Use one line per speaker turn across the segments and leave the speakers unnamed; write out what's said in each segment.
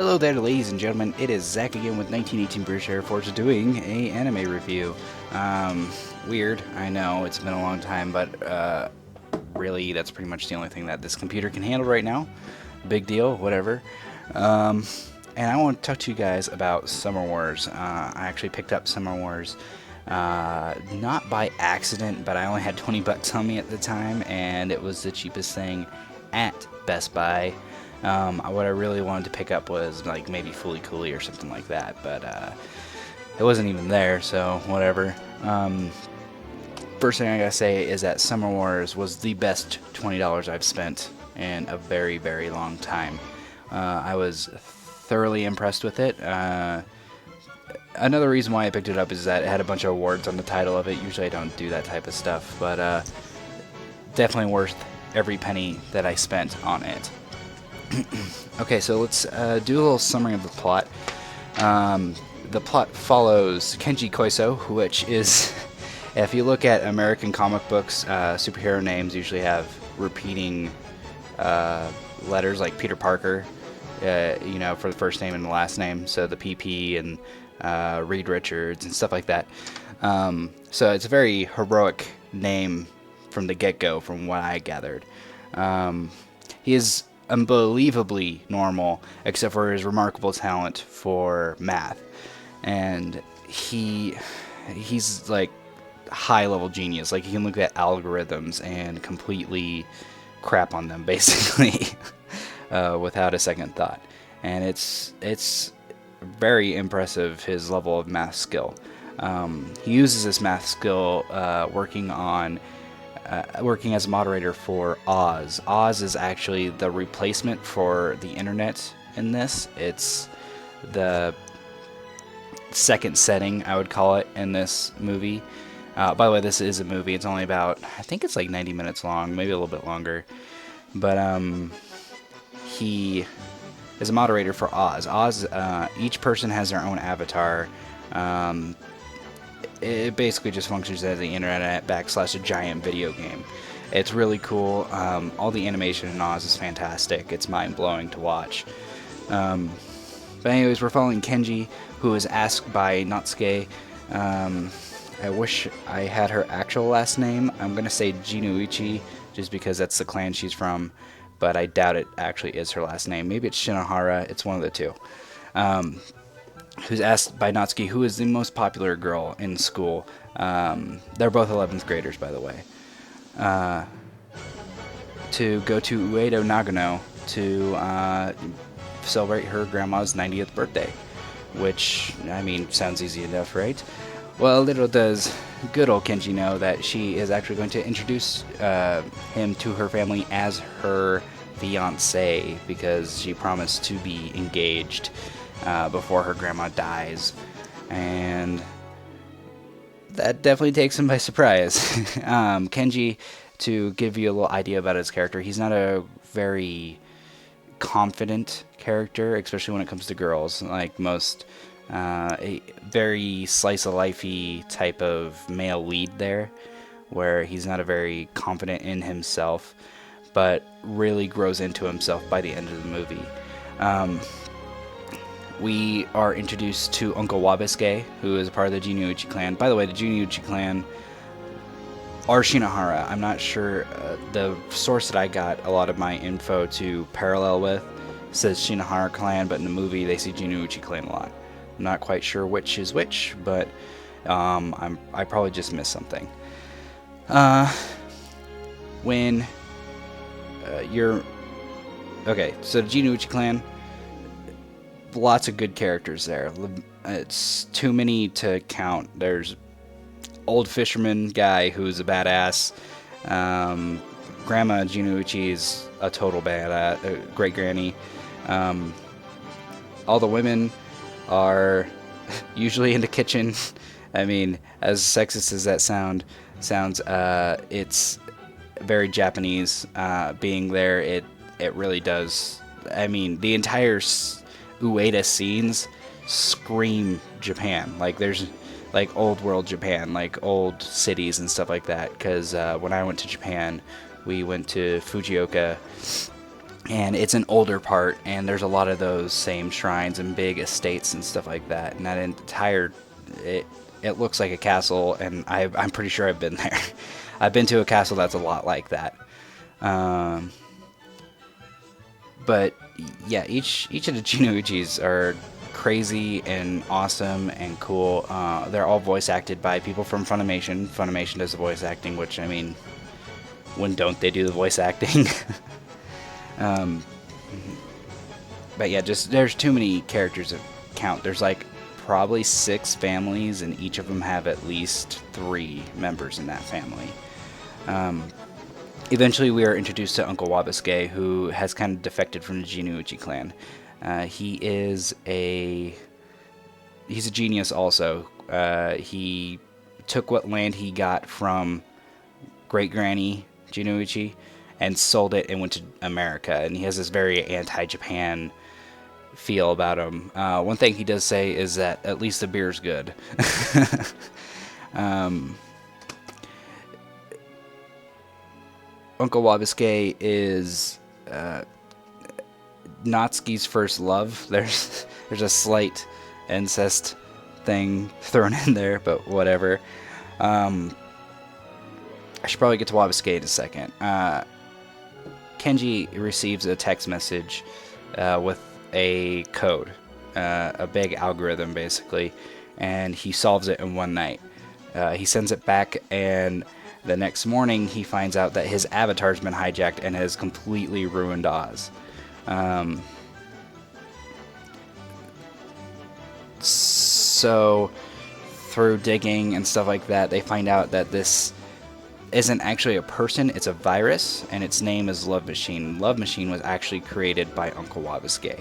Hello there, ladies and gentlemen. It is Zach again with 1918 British Air Force doing a anime review. Weird, I know, it's been a long time, but really, that's pretty much the only thing that this computer can handle right now. Big deal, whatever. And I want to talk to you guys about Summer Wars. I actually picked up Summer Wars not by accident, but I only had 20 bucks on me at the time, and it was the cheapest thing at Best Buy. What I really wanted to pick up was like maybe Fooly Cooly or something like that, but it wasn't even there, so whatever. First thing I gotta say is that Summer Wars was the best $20 I've spent in a very, very long time. I was thoroughly impressed with it. Another reason why I picked it up is that it had a bunch of awards on the title of it. Usually I don't do that type of stuff, but definitely worth every penny that I spent on it. Okay, so let's do a little summary of the plot. The plot follows Kenji Koiso, which is, if you look at American comic books, superhero names usually have repeating letters, like Peter Parker, for the first name and the last name, so the PP and Reed Richards and stuff like that. So it's a very heroic name from the get-go, from what I gathered. He is unbelievably normal, except for his remarkable talent for math, and he's like high-level genius. Like, he can look at algorithms and completely crap on them, basically, without a second thought. And it's very impressive, his level of math skill. He uses this math skill working as a moderator for Oz. Oz is actually the replacement for the internet in this. It's the second setting, I would call it, in this movie. By the way, this is a movie. It's only about, I think it's like 90 minutes long, maybe a little bit longer. But he is a moderator for Oz. Each person has their own avatar. It basically just functions as the internet / a giant video game. It's really cool. All the animation in Oz is fantastic. It's mind-blowing to watch. But anyways, we're following Kenji, who is asked by Natsuke. I wish I had her actual last name. I'm going to say Jinuichi, just because that's the clan she's from, but I doubt it actually is her last name. Maybe it's Shinohara. It's one of the two. Who's asked by Natsuki who is the most popular girl in school. They're both 11th graders, by the way. To go to Uedo Nagano to celebrate her grandma's 90th birthday. Which, I mean, sounds easy enough, right? Well, little does good old Kenji know that she is actually going to introduce him to her family as her fiancé, because she promised to be engaged before her grandma dies, and that definitely takes him by surprise. Kenji, to give you a little idea about his character, he's not a very confident character, especially when it comes to girls, like most a very slice-of-life-y type of male lead there, where he's not a very confident in himself, but really grows into himself by the end of the movie. We are introduced to Uncle Wabisuke, who is a part of the Jinuichi clan. By the way, the Jinuichi clan are Shinohara. I'm not sure. The source that I got a lot of my info to parallel with says Shinohara clan, but in the movie they see Jinuichi clan a lot. I'm not quite sure which is which, but I probably just missed something. When you're... Okay, so the Jinuichi clan, lots of good characters there. It's too many to count. There's old fisherman guy who's a badass. Grandma Jinuichi is a total badass. Great granny. All the women are usually in the kitchen. I mean, as sexist as that sounds, it's very Japanese. Being there, it really does. I mean, the entire Ueda scenes scream Japan. Like, there's like old world Japan, like old cities and stuff like that. Because when I went to Japan, we went to Fujioka and it's an older part, and there's a lot of those same shrines and big estates and stuff like that. And that entire it looks like a castle, and I'm pretty sure I've been there. I've been to a castle that's a lot like that. But yeah, each of the Jinouchis are crazy and awesome and cool. They're all voice acted by people from Funimation. Funimation does the voice acting, which, I mean, when don't they do the voice acting? But yeah, just there's too many characters to count. There's like probably 6 families, and each of them have at least 3 members in that family. Eventually, we are introduced to Uncle Wabasuke, who has kind of defected from the Jinouchi clan. He's a genius also. He took what land he got from Great Granny Jinouchi and sold it and went to America. And he has this very anti-Japan feel about him. One thing he does say is that at least the beer's good. Uncle Wabasuke is Natsuki's first love. There's a slight incest thing thrown in there, but whatever. I should probably get to Wabasuke in a second. Kenji receives a text message with a code, a big algorithm basically, and he solves it in one night. He sends it back, and the next morning he finds out that his avatar's been hijacked and has completely ruined Oz. So through digging and stuff like that, they find out that this isn't actually a person, it's a virus, and its name is Love Machine. Love Machine was actually created by Uncle Wabasuke.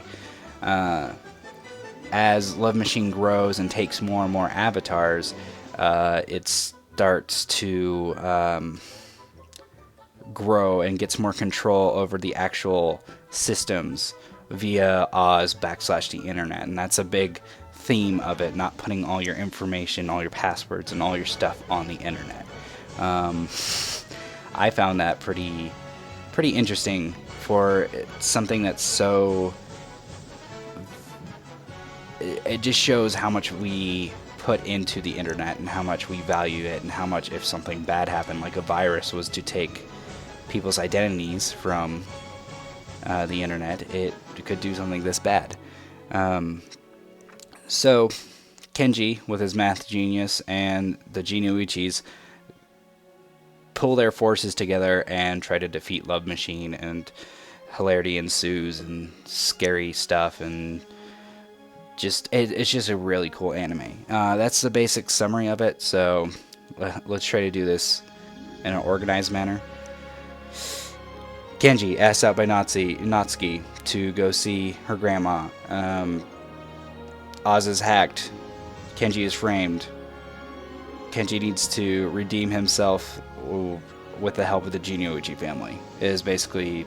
As Love Machine grows and takes more and more avatars, it starts to grow and gets more control over the actual systems via Oz / the internet. And that's a big theme of it, not putting all your information, all your passwords, and all your stuff on the internet. I found that pretty interesting for something that's so... It just shows how much we put into the internet and how much we value it, and how much, if something bad happened, like a virus was to take people's identities from the internet, it could do something this bad. So Kenji, with his math genius, and the Jinouchis pull their forces together and try to defeat Love Machine, and hilarity ensues and scary stuff, and it's just a really cool anime. That's the basic summary of it, so let's try to do this in an organized manner. Kenji, asked out by Natsuki to go see her grandma. Oz is hacked. Kenji is framed. Kenji needs to redeem himself with the help of the Jinouchi family, is basically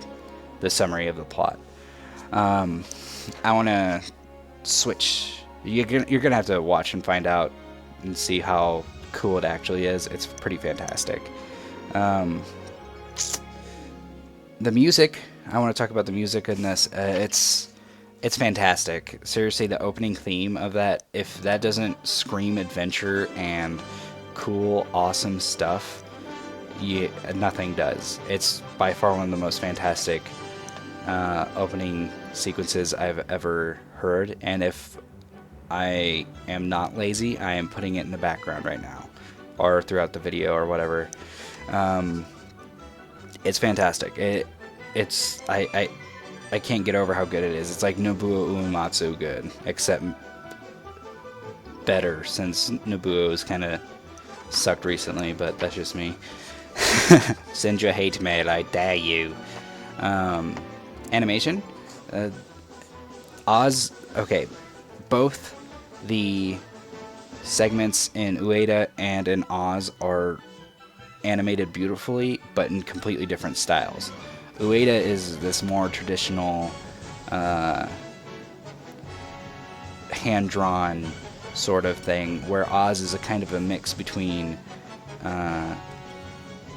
the summary of the plot. I want to switch. You're gonna have to watch and find out and see how cool it actually is. It's pretty fantastic. The music, I want to talk about the music in this. It's fantastic. Seriously, the opening theme of that, if that doesn't scream adventure and cool, awesome stuff, nothing does. It's by far one of the most fantastic opening sequences I've ever heard, and if I am not lazy, I am putting it in the background right now, or throughout the video, or whatever. It's fantastic. I can't get over how good it is. It's like Nobuo Uematsu good, except better, since Nobuo's kind of sucked recently, but that's just me. Send your hate mail, I dare you. Animation. Oz, okay, both the segments in Ueda and in Oz are animated beautifully, but in completely different styles. Ueda is this more traditional, hand-drawn sort of thing, where Oz is a kind of a mix between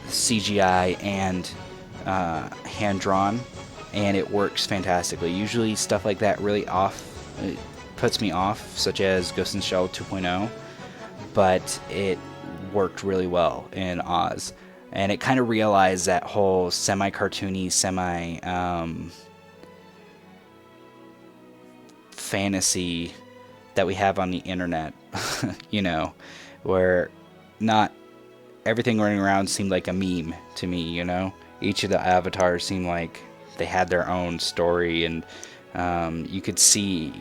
CGI and hand-drawn. and it works fantastically. Usually stuff like that really it puts me off, such as Ghost in the Shell 2.0, but it worked really well in Oz. And it kind of realized that whole semi-cartoony, fantasy that we have on the internet, you know, where not everything running around seemed like a meme to me, you know? Each of the avatars seemed like they had their own story, and you could see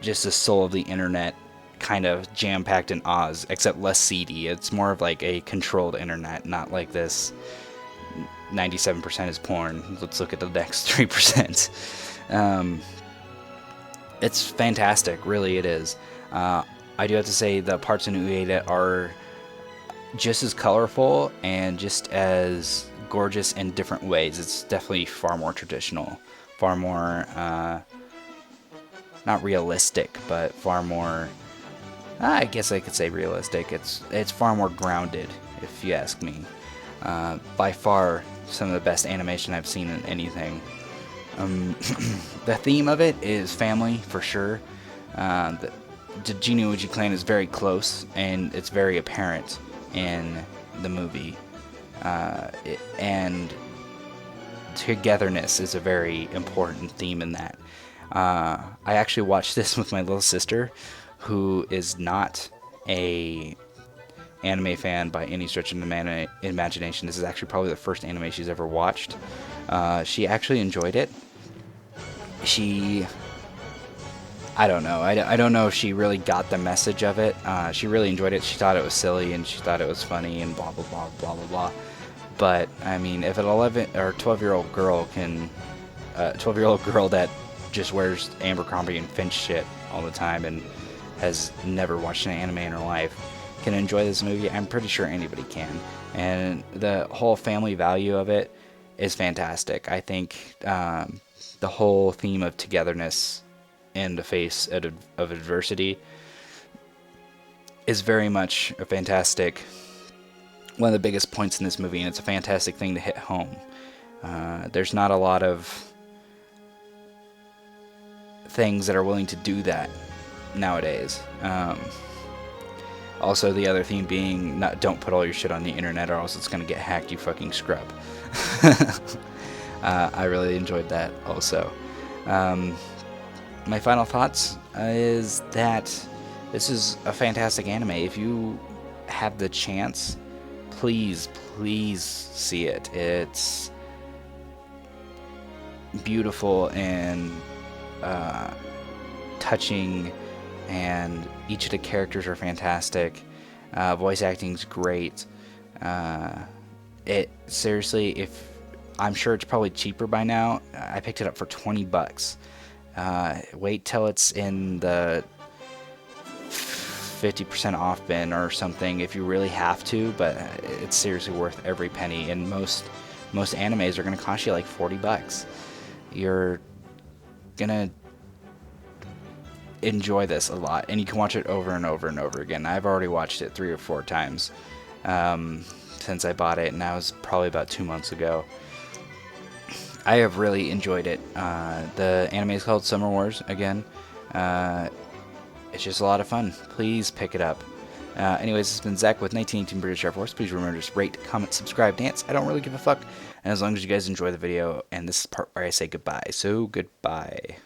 just the soul of the internet kind of jam-packed in Oz, except less seedy. It's more of like a controlled internet, not like this 97% is porn. Let's look at the next 3%. It's fantastic, really it is. I do have to say the parts in Ueda are just as colorful and just as gorgeous in different ways. It's definitely far more traditional, far more, not realistic, but far more, I guess I could say realistic. It's far more grounded, if you ask me. By far, some of the best animation I've seen in anything. The theme of it is family, for sure. The Jinwuji clan is very close, and it's very apparent in the movie. And togetherness is a very important theme in that. I actually watched this with my little sister, who is not a anime fan by any stretch of the imagination. This is actually probably the first anime she's ever watched. She actually enjoyed it. I don't know. I don't know if she really got the message of it. She really enjoyed it. She thought it was silly, and she thought it was funny, and blah, blah, blah, blah, blah, blah. But, I mean, if an 11 or 12-year-old girl can... 12-year-old girl that just wears Abercrombie and Finch shit all the time and has never watched an anime in her life can enjoy this movie, I'm pretty sure anybody can. And the whole family value of it is fantastic. I think the whole theme of togetherness in the face of adversity is very much a fantastic, one of the biggest points in this movie, and it's a fantastic thing to hit home. There's not a lot of things that are willing to do that nowadays. Also, the other theme being, don't put all your shit on the internet or else it's gonna get hacked, you fucking scrub. I really enjoyed that also. My final thoughts is that this is a fantastic anime. If you have the chance, please see it. It's beautiful and touching, and each of the characters are fantastic. Voice acting's great. It seriously, I'm sure it's probably cheaper by now. I picked it up for $20. Wait till it's in the 50% off bin or something if you really have to, but it's seriously worth every penny. And most animes are going to cost you like $40. You're gonna enjoy this a lot, and you can watch it over and over and over again. I've already watched it 3 or 4 times since I bought it, and that was probably about 2 months ago. I have really enjoyed it. The anime is called Summer Wars, again. It's just a lot of fun. Please pick it up. Anyways, this has been Zach with 1918 British Air Force. Please remember to rate, comment, subscribe, dance. I don't really give a fuck. And as long as you guys enjoy the video, and this is the part where I say goodbye. So, goodbye.